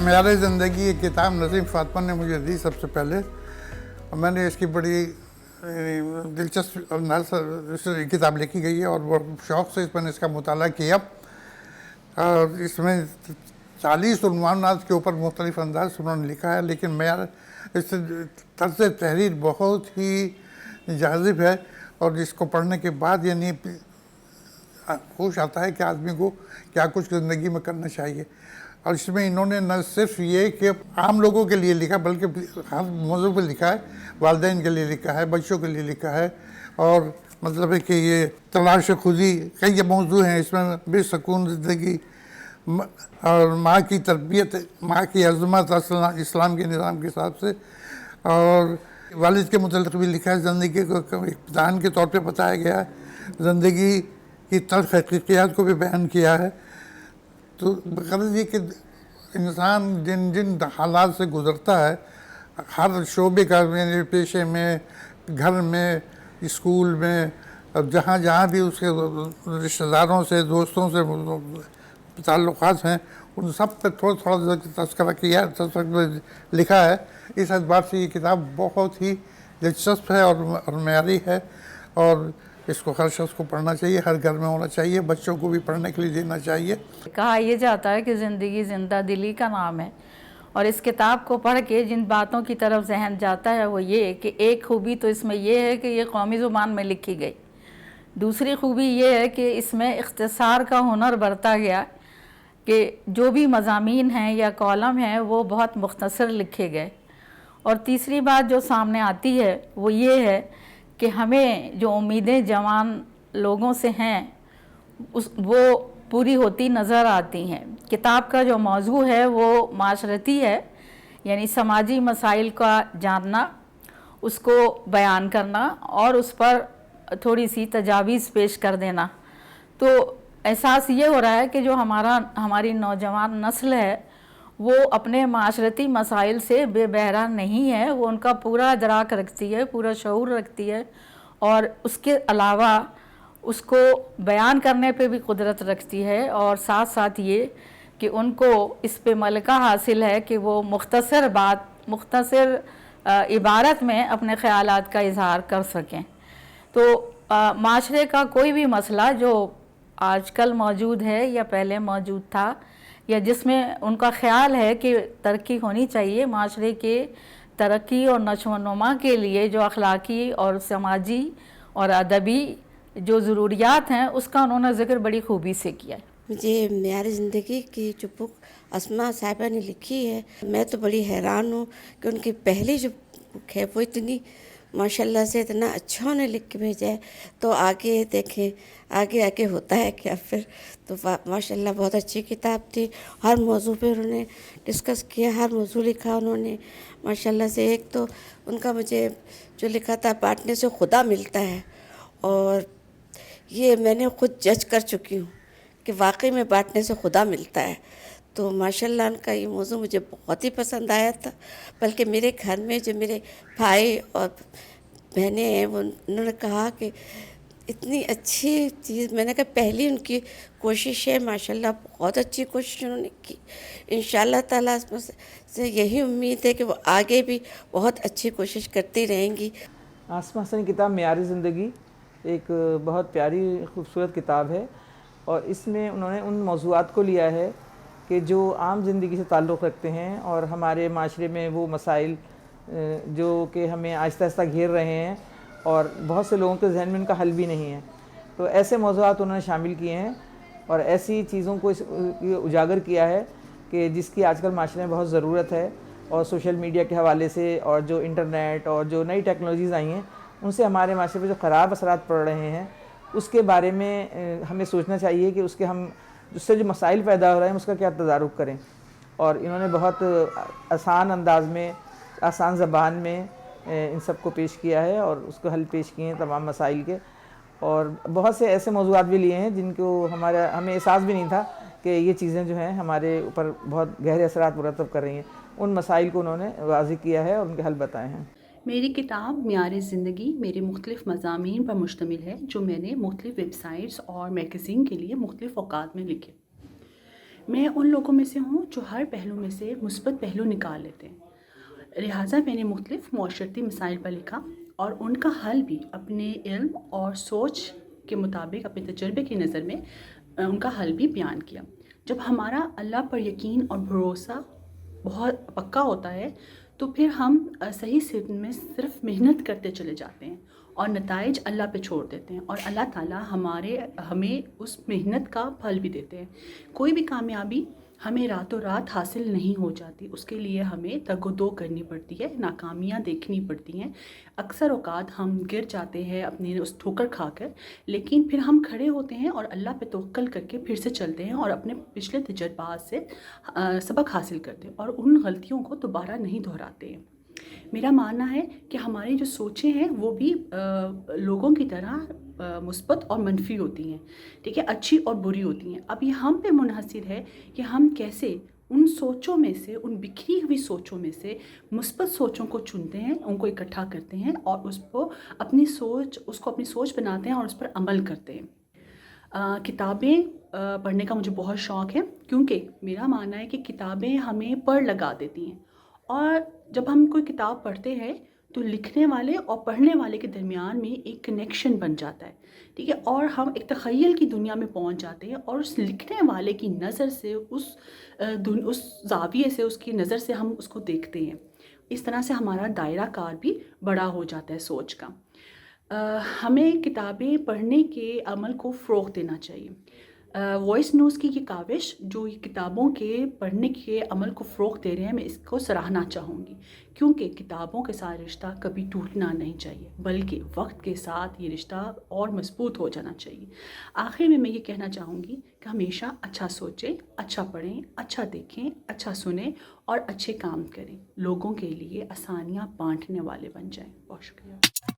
معیار زندگی یہ کتاب نسیم فاطمہ نے مجھے دی سب سے پہلے، اور میں نے اس کی بڑی دلچسپ کتاب لکھی گئی ہے اور بہت شوق سے میں نے اس کا مطالعہ کیا، اور اس میں 40 عنوانات کے اوپر مختلف انداز سے انہوں نے لکھا ہے، لیکن معیار اس طرز تحریر بہت ہی جاذب ہے، اور اس کو پڑھنے کے بعد یعنی ہوش آتا ہے کہ آدمی کو کیا کچھ زندگی میں کرنا چاہیے۔ اور اس میں انہوں نے نہ صرف یہ کہ عام لوگوں کے لیے لکھا بلکہ ہر موضوع پہ لکھا ہے، والدین کے لیے لکھا ہے، بچوں کے لیے لکھا ہے، اور مطلب ہے کہ یہ تلاش خودی کئی موضوع ہیں اس میں، بے سکون زندگی اور ماں کی تربیت، ماں کی عظمت اسلام کے نظام کے حساب سے، اور والد کے متعلق بھی لکھا ہے، زندگی کو امتحان کے طور پہ بتایا گیا ہے، زندگی کی تلخ حقیقیات کو بھی بیان کیا ہے۔ تو غرض یہ کہ انسان جن جن حالات سے گزرتا ہے، ہر شعبے کا، یعنی پیشے میں، گھر میں، اسکول میں، جہاں جہاں بھی اس کے رشتہ داروں سے، دوستوں سے تعلقات ہیں، ان سب پہ تھوڑا تھوڑا تذکرہ کیا، لکھا ہے۔ اس اعتبار سے یہ کتاب بہت ہی دلچسپ ہے اور معیاری ہے، اور اس کو ہر شخص کو پڑھنا چاہیے، ہر گھر میں ہونا چاہیے، بچوں کو بھی پڑھنے کے لیے دینا چاہیے۔ کہا یہ جاتا ہے کہ زندگی زندہ دلی کا نام ہے، اور اس کتاب کو پڑھ کے جن باتوں کی طرف ذہن جاتا ہے وہ یہ کہ ایک خوبی تو اس میں یہ ہے کہ یہ قومی زبان میں لکھی گئی، دوسری خوبی یہ ہے کہ اس میں اختصار کا ہنر برتا گیا، کہ جو بھی مضامین ہیں یا کالم ہیں وہ بہت مختصر لکھے گئے، اور تیسری بات جو سامنے آتی ہے وہ یہ ہے کہ ہمیں جو امیدیں جوان لوگوں سے ہیں وہ پوری ہوتی نظر آتی ہیں۔ کتاب کا جو موضوع ہے وہ معاشرتی ہے، یعنی سماجی مسائل کا جاننا، اس کو بیان کرنا اور اس پر تھوڑی سی تجاویز پیش کر دینا۔ تو احساس یہ ہو رہا ہے کہ جو ہماری نوجوان نسل ہے وہ اپنے معاشرتی مسائل سے بے بہرہ نہیں ہے، وہ ان کا پورا ادراک رکھتی ہے، پورا شعور رکھتی ہے، اور اس کے علاوہ اس کو بیان کرنے پہ بھی قدرت رکھتی ہے، اور ساتھ ساتھ یہ کہ ان کو اس پہ ملکہ حاصل ہے کہ وہ مختصر عبارت میں اپنے خیالات کا اظہار کر سکیں۔ تو معاشرے کا کوئی بھی مسئلہ جو آج کل موجود ہے یا پہلے موجود تھا، یا جس میں ان کا خیال ہے کہ ترقی ہونی چاہیے، معاشرے کے ترقی اور نشو و نما کے لیے جو اخلاقی اور سماجی اور ادبی جو ضروریات ہیں، اس کا انہوں نے ذکر بڑی خوبی سے کیا ہے۔ مجھے معیار زندگی کی جو بک اسماء صاحبہ نے لکھی ہے، میں تو بڑی حیران ہوں کہ ان کی پہلی جو بک ہے وہ اتنی ماشاء اللہ سے اتنا اچھا انہیں لکھ کے بھیجا ہے، تو آگے دیکھیں آگے ہوتا ہے کیا پھر۔ تو ماشاء اللہ بہت اچھی کتاب تھی، ہر موضوع پہ انہوں نے ڈسکس کیا، ہر موضوع لکھا انہوں نے ماشاء اللہ سے۔ ایک تو ان کا مجھے جو لکھا تھا بانٹنے سے خدا ملتا ہے، اور یہ میں نے خود جج کر چکی ہوں کہ واقعی میں بانٹنے سے خدا ملتا ہے۔ تو ماشاء اللہ ان کا یہ موضوع مجھے بہت ہی پسند آیا تھا، بلکہ میرے گھر میں جو میرے بھائی اور بہنیں ہیں انہوں نے کہا کہ اتنی اچھی چیز، میں نے کہا پہلی ان کی کوشش ہے، ماشاء اللہ بہت اچھی کوشش انہوں نے کی۔ انشاءاللہ تعالیٰ سے یہی امید ہے کہ وہ آگے بھی بہت اچھی کوشش کرتی رہیں گی۔ آسماء حسن کی کتاب معیار زندگی ایک بہت پیاری خوبصورت کتاب ہے، اور اس میں انہوں نے ان موضوعات کو لیا ہے کہ جو عام زندگی سے تعلق رکھتے ہیں، اور ہمارے معاشرے میں وہ مسائل جو کہ ہمیں آہستہ آہستہ گھیر رہے ہیں، اور بہت سے لوگوں کے ذہن میں ان کا حل بھی نہیں ہے۔ تو ایسے موضوعات انہوں نے شامل کیے ہیں، اور ایسی چیزوں کو اجاگر کیا ہے کہ جس کی آج کل معاشرے میں بہت ضرورت ہے، اور سوشل میڈیا کے حوالے سے، اور جو انٹرنیٹ اور جو نئی ٹیکنالوجیز آئی ہیں ان سے ہمارے معاشرے پہ جو خراب اثرات پڑ رہے ہیں اس کے بارے میں ہمیں سوچنا چاہیے کہ اس سے جو مسائل پیدا ہو رہے ہیں اس کا کیا تدارک کریں۔ اور انہوں نے بہت آسان انداز میں، آسان زبان میں ان سب کو پیش کیا ہے، اور اس کو حل پیش کیے ہیں تمام مسائل کے، اور بہت سے ایسے موضوعات بھی لیے ہیں جن کو ہمیں احساس بھی نہیں تھا کہ یہ چیزیں جو ہیں ہمارے اوپر بہت گہرے اثرات مرتب کر رہی ہیں۔ ان مسائل کو انہوں نے واضح کیا ہے اور ان کے حل بتائے ہیں۔ میری کتاب معیار زندگی میرے مختلف مضامین پر مشتمل ہے جو میں نے مختلف ویب سائٹس اور میگزین کے لیے مختلف اوقات میں لکھے۔ میں ان لوگوں میں سے ہوں جو ہر پہلو میں سے مثبت پہلو نکال لیتے ہیں، لہٰذا میں نے مختلف معاشرتی مسائل پر لکھا اور ان کا حل بھی اپنے علم اور سوچ کے مطابق، اپنے تجربے کی نظر میں ان کا حل بھی بیان کیا۔ جب ہمارا اللہ پر یقین اور بھروسہ بہت پکا ہوتا ہے تو پھر ہم صحیح سمت میں صرف محنت کرتے چلے جاتے ہیں اور نتائج اللہ پہ چھوڑ دیتے ہیں، اور اللہ تعالیٰ ہمیں اس محنت کا پھل بھی دیتے ہیں۔ کوئی بھی کامیابی ہمیں راتوں رات حاصل نہیں ہو جاتی، اس کے لیے ہمیں تگ و دو کرنی پڑتی ہے، ناکامیاں دیکھنی پڑتی ہیں۔ اکثر اوقات ہم گر جاتے ہیں اپنے اس ٹھوکر کھا کر، لیکن پھر ہم کھڑے ہوتے ہیں اور اللہ پہ توکل کر کے پھر سے چلتے ہیں اور اپنے پچھلے تجربات سے سبق حاصل کرتے ہیں اور ان غلطیوں کو دوبارہ نہیں دہراتے ہیں۔ میرا ماننا ہے کہ ہماری جو سوچیں ہیں وہ بھی لوگوں کی طرح مثبت اور منفی ہوتی ہیں، ٹھیک ہے، اچھی اور بری ہوتی ہیں۔ اب یہ ہم پہ منحصر ہے کہ ہم کیسے ان سوچوں میں سے، ان بکھری ہوئی سوچوں میں سے مثبت سوچوں کو چنتے ہیں، ان کو اکٹھا کرتے ہیں اور اس کو اپنی سوچ بناتے ہیں اور اس پر عمل کرتے ہیں۔ کتابیں پڑھنے کا مجھے بہت شوق ہے، کیونکہ میرا ماننا ہے کہ کتابیں ہمیں پڑھ لگا دیتی ہیں، اور جب ہم کوئی کتاب پڑھتے ہیں تو لکھنے والے اور پڑھنے والے کے درمیان میں ایک کنیکشن بن جاتا ہے، ٹھیک ہے، اور ہم ایک تخیل کی دنیا میں پہنچ جاتے ہیں اور اس لکھنے والے کی نظر سے، اس زاویے سے، اس کی نظر سے ہم اس کو دیکھتے ہیں۔ اس طرح سے ہمارا دائرہ کار بھی بڑا ہو جاتا ہے سوچ کا۔ ہمیں کتابیں پڑھنے کے عمل کو فروغ دینا چاہیے۔ وائس نیوز کی یہ کاوش جو کتابوں کے پڑھنے کے عمل کو فروغ دے رہے ہیں، میں اس کو سراہنا چاہوں گی، کیونکہ کتابوں کے ساتھ رشتہ کبھی ٹوٹنا نہیں چاہیے، بلکہ وقت کے ساتھ یہ رشتہ اور مضبوط ہو جانا چاہیے۔ آخر میں یہ کہنا چاہوں گی کہ ہمیشہ اچھا سوچیں، اچھا پڑھیں، اچھا دیکھیں، اچھا سنیں اور اچھے کام کریں، لوگوں کے لیے آسانیاں بانٹنے والے بن جائیں۔ بہت شکریہ۔